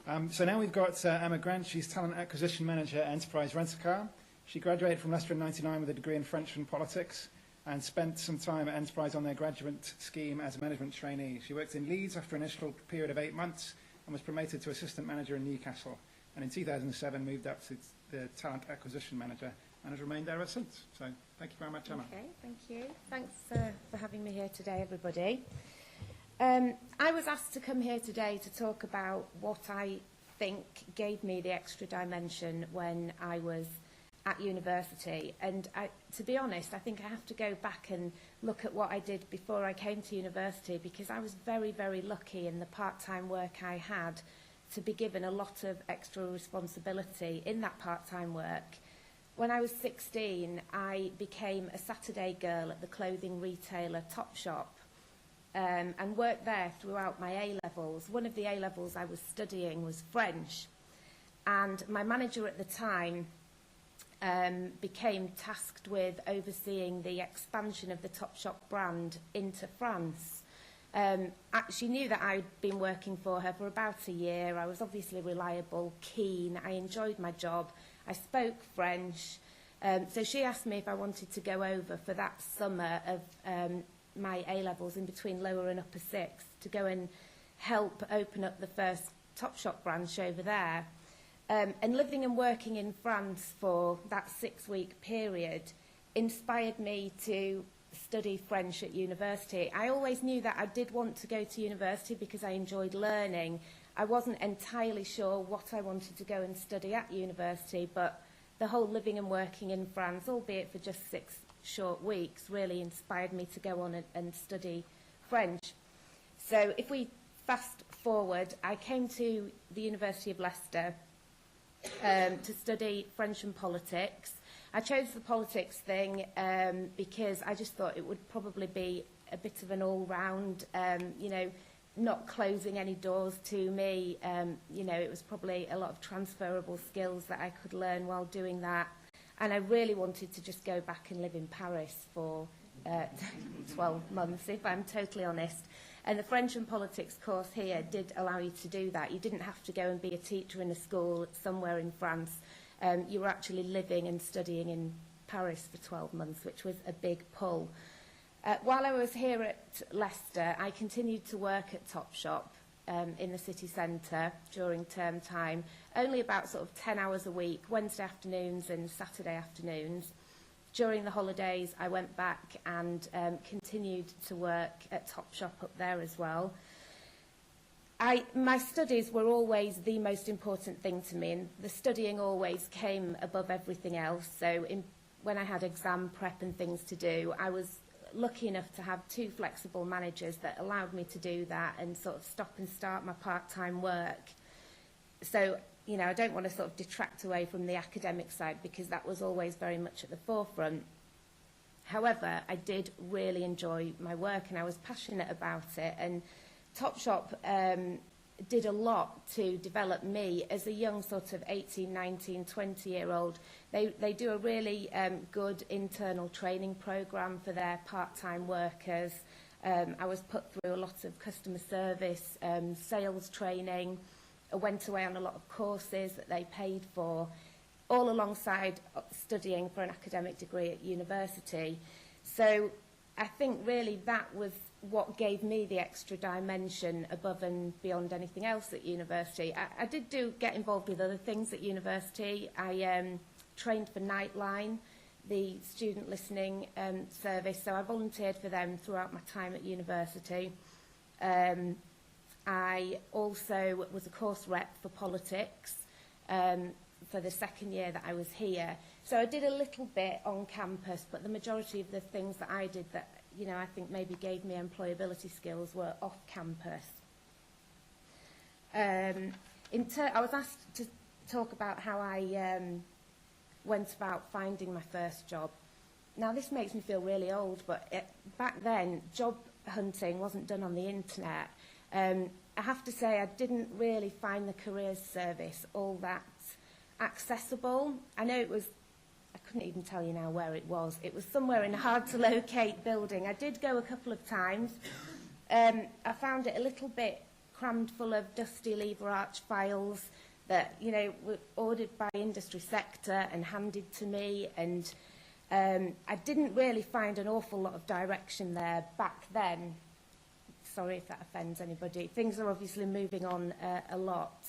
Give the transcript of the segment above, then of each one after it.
So now we've got Emma Grant. She's Talent Acquisition Manager at Enterprise Rent-A-Car. She graduated from Leicester in '99 with a degree in French and Politics and spent some time at Enterprise on their graduate scheme as a management trainee. She worked in Leeds after an initial period of 8 months and was promoted to Assistant Manager in Newcastle. And in 2007 moved up to the Talent Acquisition Manager and has remained there ever since. So thank you very much, Emma. Okay, thank you. Thanks for having me here today, everybody. I was asked to come here today to talk about what I think gave me the extra dimension when I was at university. And to be honest, I think I have to go back and look at what I did before I came to university, because I was very, very lucky in the part-time work I had to be given a lot of extra responsibility in that part-time work. When I was 16, I became a Saturday girl at the clothing retailer Topshop. And worked there throughout my A-levels. One of the A-levels I was studying was French, and my manager at the time became tasked with overseeing the expansion of the Topshop brand into France. She knew that I'd been working for her for about a year. I was obviously reliable, keen, I enjoyed my job, I spoke French, so she asked me if I wanted to go over for that summer of my A-levels in between lower and upper sixth to go and help open up the first Topshop branch over there. And living and working in France for that 6-week period inspired me to study French at university. I always knew that I did want to go to university because I enjoyed learning. I wasn't entirely sure what I wanted to go and study at university, but the whole living and working in France, albeit for just 6 short weeks, really inspired me to go on and study French. So if we fast forward, I came to the University of Leicester to study French and politics. I chose the politics thing because I just thought it would probably be a bit of an all-round, not closing any doors to me. It was probably a lot of transferable skills that I could learn while doing that. And I really wanted to just go back and live in Paris for 12 months, if I'm totally honest. And the French and Politics course here did allow you to do that. You didn't have to go and be a teacher in a school somewhere in France. You were actually living and studying in Paris for 12 months, which was a big pull. While I was here at Leicester, I continued to work at Topshop in the city centre during term time, only about sort of 10 hours a week, Wednesday afternoons and Saturday afternoons. During the holidays, I went back and continued to work at Topshop up there as well. My studies were always the most important thing to me, and the studying always came above everything else. So when I had exam prep and things to do, I was lucky enough to have 2 flexible managers that allowed me to do that and sort of stop and start my part-time work. So, I don't want to sort of detract away from the academic side because that was always very much at the forefront. However, I did really enjoy my work and I was passionate about it, and Topshop did a lot to develop me as a young sort of 18, 19, 20-year-old. They do a really good internal training program for their part-time workers. I was put through a lot of customer service, sales training. I went away on a lot of courses that they paid for, all alongside studying for an academic degree at university. So I think really that was what gave me the extra dimension above and beyond anything else at university. I did get involved with other things at university. I trained for Nightline, the student listening service, so I volunteered for them throughout my time at university. I also was a course rep for politics for the second year that I was here. So I did a little bit on campus, but the majority of the things that I did that I think maybe gave me employability skills were off campus. I was asked to talk about how I went about finding my first job. Now this makes me feel really old, but back then job hunting wasn't done on the internet. I have to say I didn't really find the careers service all that accessible. I know I couldn't even tell you now where it was. It was somewhere in a hard-to-locate building. I did go a couple of times. I found it a little bit crammed full of dusty lever arch files that, you know, were ordered by industry sector and handed to me, and I didn't really find an awful lot of direction there back then. Sorry if that offends anybody. Things are obviously moving on a lot.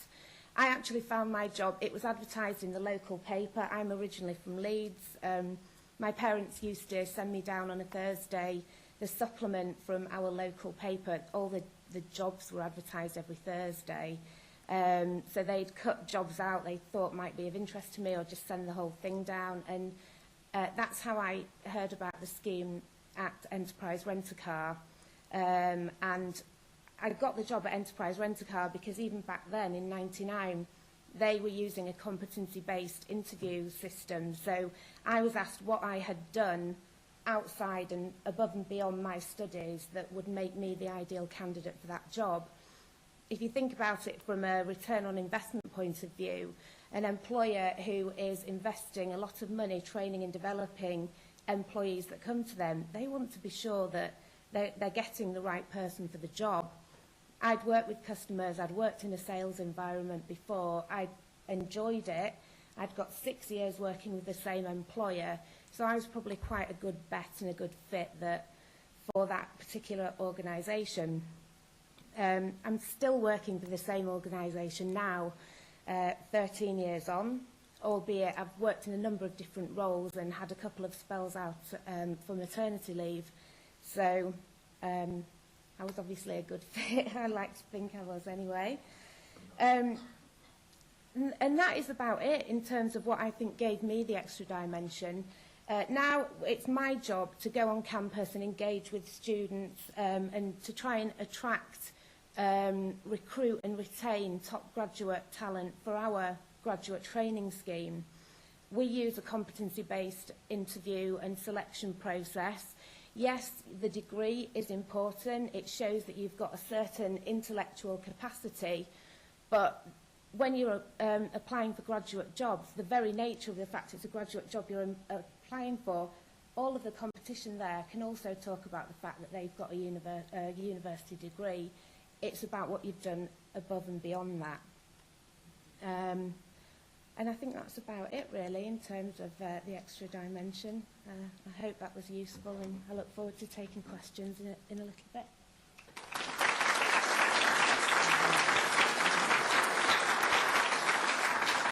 I actually found my job, it was advertised in the local paper. I'm originally from Leeds. My parents used to send me down on a Thursday the supplement from our local paper. All the jobs were advertised every Thursday. So they'd cut jobs out they thought might be of interest to me, or just send the whole thing down. And that's how I heard about the scheme at Enterprise Rent-A-Car. And I got the job at Enterprise Rent-A-Car because even back then, in '99, they were using a competency-based interview system. So I was asked what I had done outside and above and beyond my studies that would make me the ideal candidate for that job. If you think about it from a return on investment point of view, an employer who is investing a lot of money training and developing employees that come to them, they want to be sure that they're getting the right person for the job. I'd worked with customers, I'd worked in a sales environment before, I enjoyed it. I'd got 6 years working with the same employer, so I was probably quite a good bet and a good fit for that particular organisation. I'm still working for the same organisation now, 13 years on, albeit I've worked in a number of different roles and had a couple of spells out for maternity leave. So I was obviously a good fit. I like to think I was anyway. And that is about it in terms of what I think gave me the extra dimension. Now it's my job to go on campus and engage with students and to try and attract, recruit and retain top graduate talent for our graduate training scheme. We use a competency-based interview and selection process. Yes, the degree is important. It shows that you've got a certain intellectual capacity, but when you're applying for graduate jobs, the very nature of the fact it's a graduate job you're applying for, all of the competition there can also talk about the fact that they've got a university degree. It's about what you've done above and beyond that. And I think that's about it, really, in terms of the extra dimension. I hope that was useful, and I look forward to taking questions in a little bit.